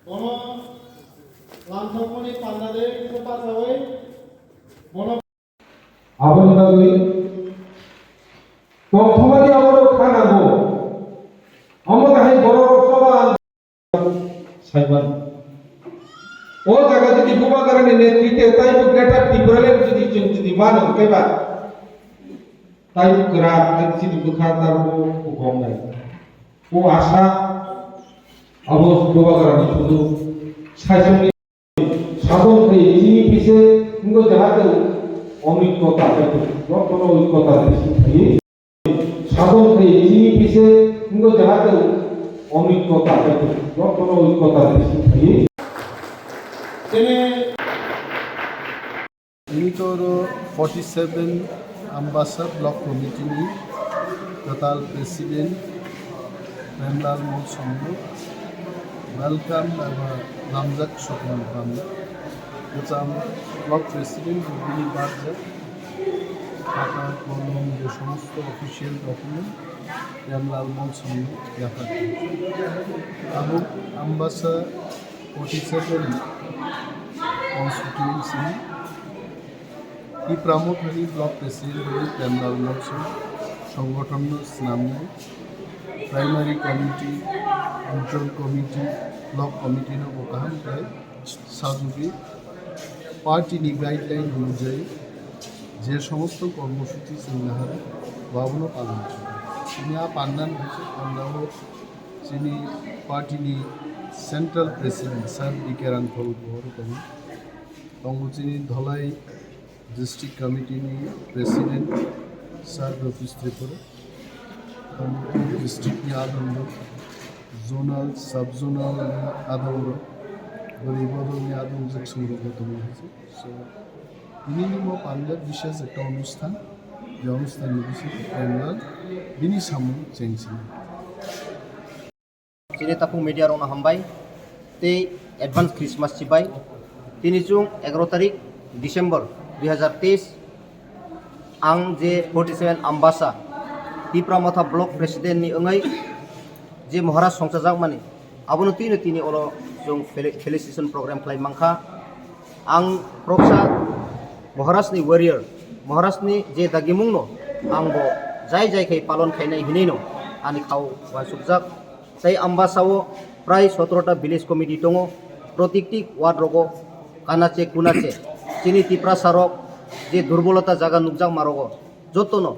Bono lamsogo ni pandade cepat away. Bono abon bagui tongthomani aboro khanago amota hai borok soba saiban o jaga jodi bubagarani netrite taibo greater Tipralen jodi mano keba taibo kra jodi bwkhatarbo gomnai o asha abo bubagarani শুধু সাইজনি সাধন হয়ে চিনি পিছে কিন্তু যাহাতে অনৈক্যতা যখন ঐক্যতা দেখি সাধন হয়ে চিনি পিছে কিন্তু যাহাতে অনৈক্যতা যখন ঐক্যতা দেখি ini toro 47 Ambassa Block Committee ni Total President Premlal Malsom welcome our lamsogo Block President Bini Barja Kaka Borom যে সমস্ত official document Premlal Malsom Yakhwrai এবং Ambassa 47 constituency Tipra Mothani Block President Premlal Malsom সংগঠন নামে primary committee অঞ্চল committee block committee গাহাম প্রায় সাজুবি পার্টিনি guideline অনুযায়ী যে সমস্ত কর্মসূচি চিহ্নাহারে বাবন পালন তিনি পান্নান হয়েছে পান্নাহ চিনি পার্টিনি সেন্ট্রাল প্রেসিডেন্ট স্যার বিকেরান ফলবহর কমি তঙ্গচিনি ধলাই ডিস্ট্রিক্ট কমিটিনি প্রেসিডেন্ট স্যার ত্রিপুরা ডিস্ট্রিক্টনি আদন্দ জোনাল সাবজোনাল আদৌর গরিবদলনি আদৌজক সংরক্ষণ হয়েছে সো তিনি পাঞ্জাব বিশেষ একটা অনুষ্ঠান যে অনুষ্ঠানের বিশেষ প্রেমলাল বিনি সামনে চেয়েছিল Chini tapung media rona hambai te advance Christmas cibai tini chung 11 tarik Desember 2023 ang je 47 Ambassa Tipra Mothani Block President ni engai je Maharaj songsajak mani abono tini olo chung felicitation program khlai mangkha ang proksa Maharaj ni warrior Maharaj ni je dagimung no ang bo jai khai palon khainai hinai no ani khau wa subjak sai Ambassa প্রায় 17টা village committee দङ প্রত্যেকটি word রগো কানাচে কুনাচে চিনি টিপ্রাসারক যে দুর্বলতা জায়গা নুকজাক Margo যতনো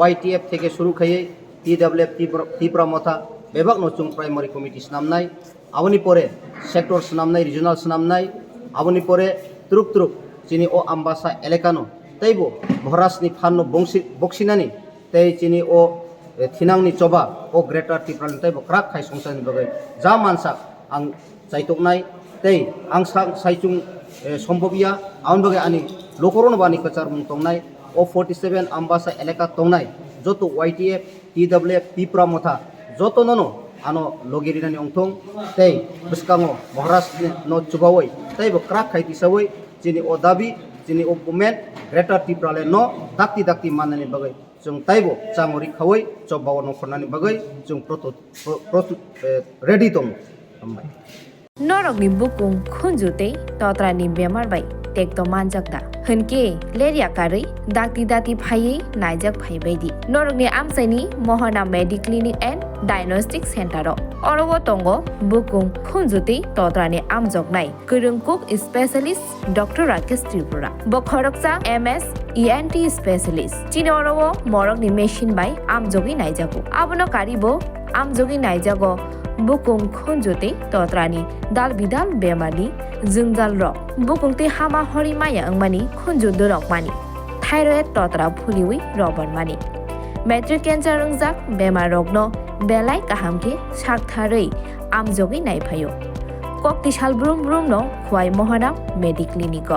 YTF থেকে শুরু খাইয়ে TWF টিপ্রা মথা বেবাক নচুং প্রাইমারি কমিটি নামনাই আবনি পরে সেক্টর নামনাই রিজনাল নামনাই আবনি পরে ত্রুক চিনি ও Ambassa এলাকানো তাইবো মহারাজনি ফান্ন বক্সিনানি তাই চিনি ও Thinangni coba o greater Tipralen tai bo krak khai songsani bagai ja mansak ang chaitoknai tei ang saichung sombobia aun bagai ani lokoron bani kachar mung tongnai o 47 Ambassa elaka tongnai joto YTF TWF Tipra Motha joto nono ano logirinani ongthong tei biskango Maharaj no chubawoi tai bo krak khai tisawoi chini o dabi chini o movement greater Tipralen no dakti manani bagai जों ताइबो चामरि खावै चबाव नखरनानि बागै जों ready दं हामबाय नरकनि बुकुं खुनजुते तत्रानि बेमार bye टेक्तो मानजाकदा हनके लेरिया कारै दाति फायै नायजाक फायबायदि नरकनि आमसाइनि महना medic clinic and diagnostic centre अरवो तंगो बुकुं खुनजुते तत्रानि आमजकनाय गोरोंकुक स्पेशलिस्ट डॉक्टर राकेश त्रिपुरा बखरकसा MS ENT स्पेशलिस्ट चिनो अरवो मरकनि मेशिन बाय आमजगि नायजागो आबनो कारिबो आमजगि नायजागो बुकुं खुनजुते तत्रानि दाल बिदाल बेमारनि जोंजाल रक बुकुंते हामा हरि माया अंगमानि खुनजुदो रकमानि थायरয়েড तत्रा फुलिवि रबर मानि मेट्रिक कैंसर रंजाक बेमार रगनो बेलाय काहामके साकथारै आमजगि नायफायो कक्ति साल ब्रुम नो खुवाय महना मेडिक क्लिनिक